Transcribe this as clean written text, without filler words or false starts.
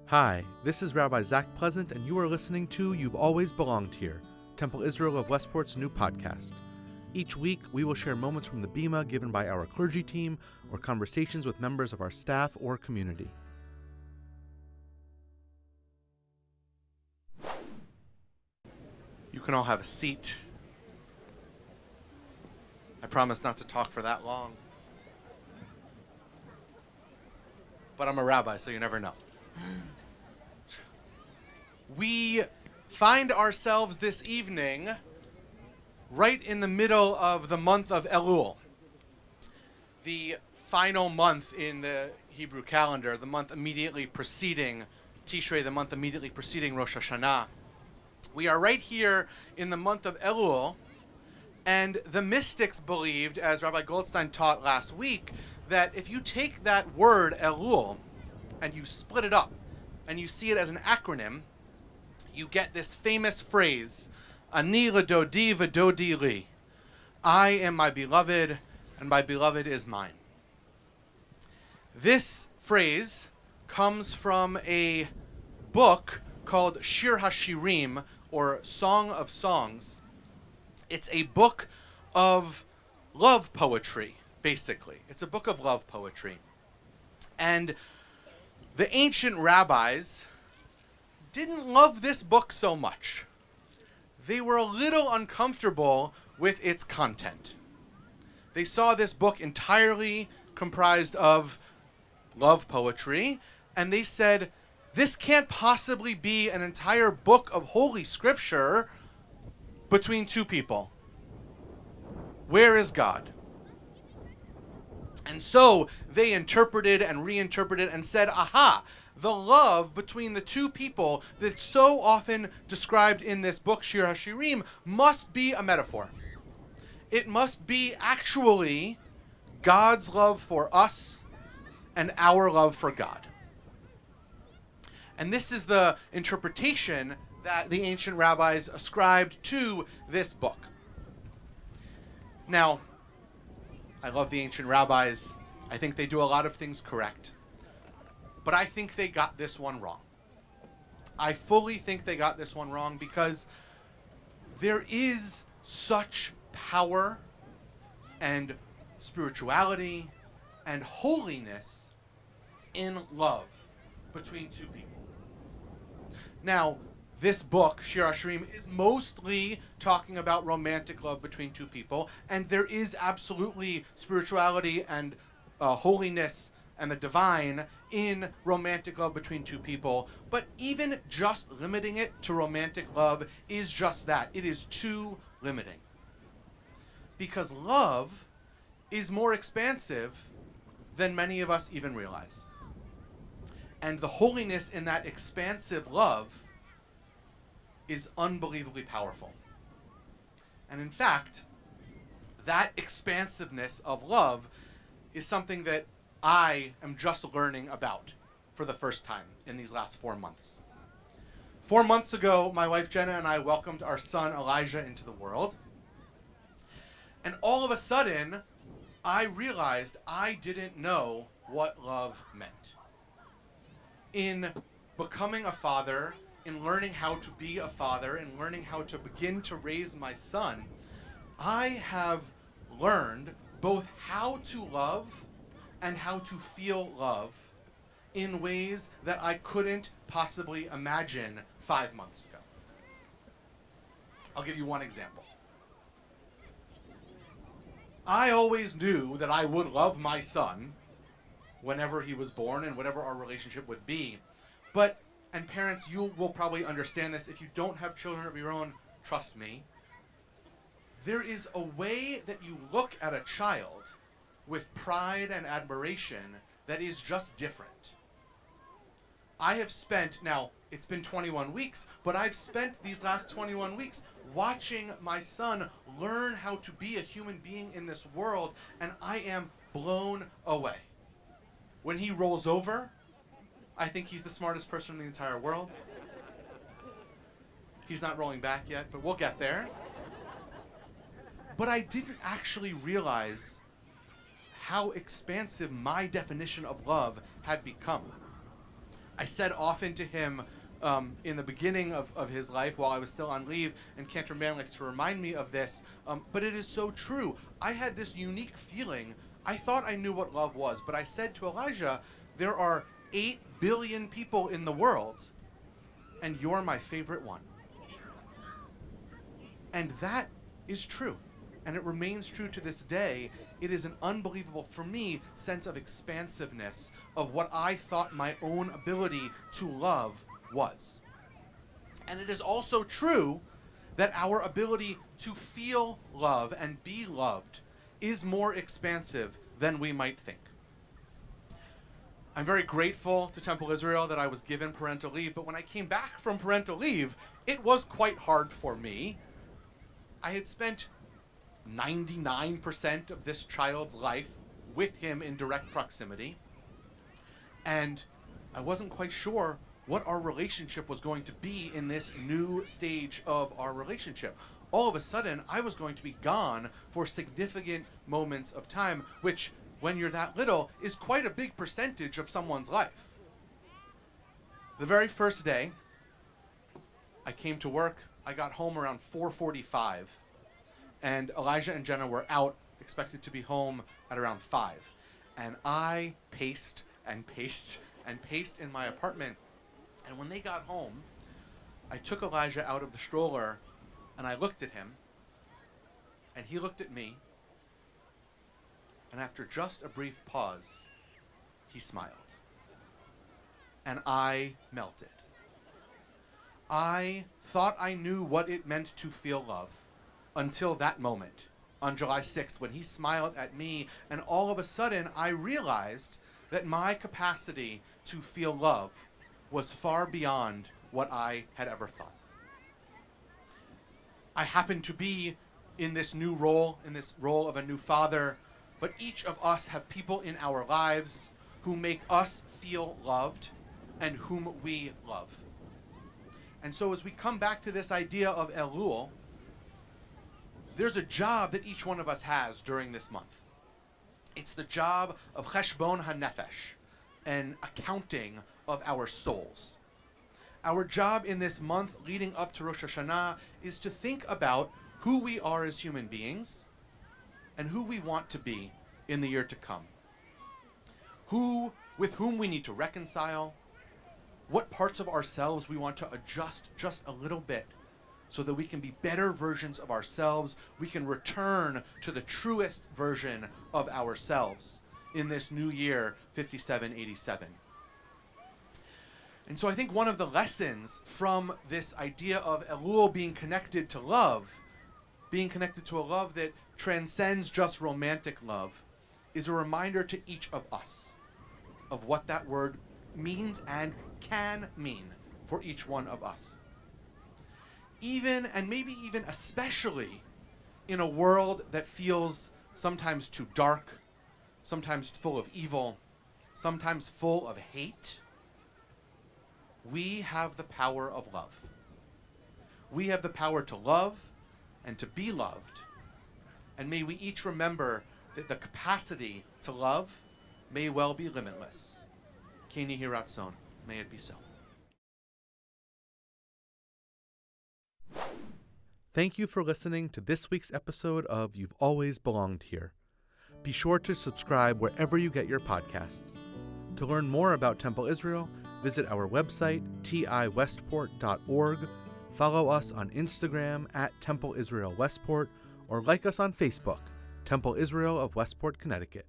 Hi, this is Rabbi Plesent, and you are listening to You've Always Belonged Here, Temple Israel of Westport's new podcast. Each week, we will share moments from the Bima given by our clergy team or conversations with members of our staff or community. You can all have a seat. I promise not to talk for that long. But I'm a rabbi, so you never know. We find ourselves this evening right in the middle of the month of Elul, the final month in the Hebrew calendar, the month immediately preceding Tishrei, the month immediately preceding Rosh Hashanah. We are right here in the month of Elul, and the mystics believed, as Rabbi Goldstein taught last week, that if you take that word Elul and you split it up and you see it as an acronym, you get this famous phrase, Ani l'dodi v'dodi li. I am my beloved, and my beloved is mine. This phrase comes from a book called Shir HaShirim, or Song of Songs. It's a book of love poetry, basically. It's a book of love poetry. And the ancient rabbis didn't love this book so much. They were a little uncomfortable with its content. They saw this book entirely comprised of love poetry, and they said, this can't possibly be an entire book of holy scripture between two people. Where is God? And so they interpreted and reinterpreted and said, aha, the love between the two people that's so often described in this book, Shir HaShirim, must be a metaphor. It must be actually God's love for us and our love for God. And this is the interpretation that the ancient rabbis ascribed to this book. Now, I love the ancient rabbis. I think they do a lot of things correct. But I think they got this one wrong. I fully think they got this one wrong because there is such power and spirituality and holiness in love between two people. Now, this book, Shir HaShirim, is mostly talking about romantic love between two people, and there is absolutely spirituality and holiness and the divine in romantic love between two people, but even just limiting it to romantic love is just that. It is too limiting. Because love is more expansive than many of us even realize. And the holiness in that expansive love is unbelievably powerful. And in fact, that expansiveness of love is something that I am just learning about for the first time in these last 4 months. 4 months ago, my wife Jenna and I welcomed our son Elijah into the world. And all of a sudden, I realized I didn't know what love meant. In becoming a father, in learning how to be a father, in learning how to begin to raise my son, I have learned both how to love and how to feel love in ways that I couldn't possibly imagine 5 months ago. I'll give you one example. I always knew that I would love my son whenever he was born and whatever our relationship would be. But, and parents, you will probably understand this. If you don't have children of your own, trust me. There is a way that you look at a child with pride and admiration that is just different. I have spent, now it's been 21 weeks, but I've spent these last 21 weeks watching my son learn how to be a human being in this world, and I am blown away. When he rolls over, I think he's the smartest person in the entire world. He's not rolling back yet, but we'll get there. But I didn't actually realize how expansive my definition of love had become. I said often to him in the beginning of his life while I was still on leave, and Cantor Man likes to remind me of this, but it is so true. I had this unique feeling. I thought I knew what love was, but I said to Elijah, there are 8 billion people in the world, and you're my favorite one. And that is true. And it remains true to this day. It is an unbelievable, for me, sense of expansiveness of what I thought my own ability to love was. And it is also true that our ability to feel love and be loved is more expansive than we might think. I'm very grateful to Temple Israel that I was given parental leave, but when I came back from parental leave, it was quite hard for me. I had spent 99% of this child's life with him in direct proximity, and I wasn't quite sure what our relationship was going to be in this new stage of our relationship. All of a sudden, I was going to be gone for significant moments of time, which, when you're that little, is quite a big percentage of someone's life. The very first day, I came to work. I got home around 4:45. And Elijah and Jenna were out, expected to be home at around 5. And I paced and paced and paced in my apartment. And when they got home, I took Elijah out of the stroller and I looked at him. And he looked at me. And after just a brief pause, he smiled. And I melted. I thought I knew what it meant to feel love. Until that moment, on July 6th, when he smiled at me, and all of a sudden I realized that my capacity to feel love was far beyond what I had ever thought. I happen to be in this role of a new father, but each of us have people in our lives who make us feel loved and whom we love. And so as we come back to this idea of Elul, there's a job that each one of us has during this month. It's the job of cheshbon hanefesh, an accounting of our souls. Our job in this month leading up to Rosh Hashanah is to think about who we are as human beings and who we want to be in the year to come. With whom we need to reconcile, what parts of ourselves we want to adjust just a little bit so that we can be better versions of ourselves. We can return to the truest version of ourselves in this new year, 5787. And so I think one of the lessons from this idea of Elul being connected to love, being connected to a love that transcends just romantic love, is a reminder to each of us of what that word means and can mean for each one of us. Even, and maybe even especially, in a world that feels sometimes too dark, sometimes full of evil, sometimes full of hate, we have the power of love. We have the power to love and to be loved. And may we each remember that the capacity to love may well be limitless. Keni Hiratzon, may it be so. Thank you for listening to this week's episode of You've Always Belonged Here. Be sure to subscribe wherever you get your podcasts. To learn more about Temple Israel, visit our website, tiwestport.org, follow us on Instagram at Temple Israel Westport, or like us on Facebook, Temple Israel of Westport, Connecticut.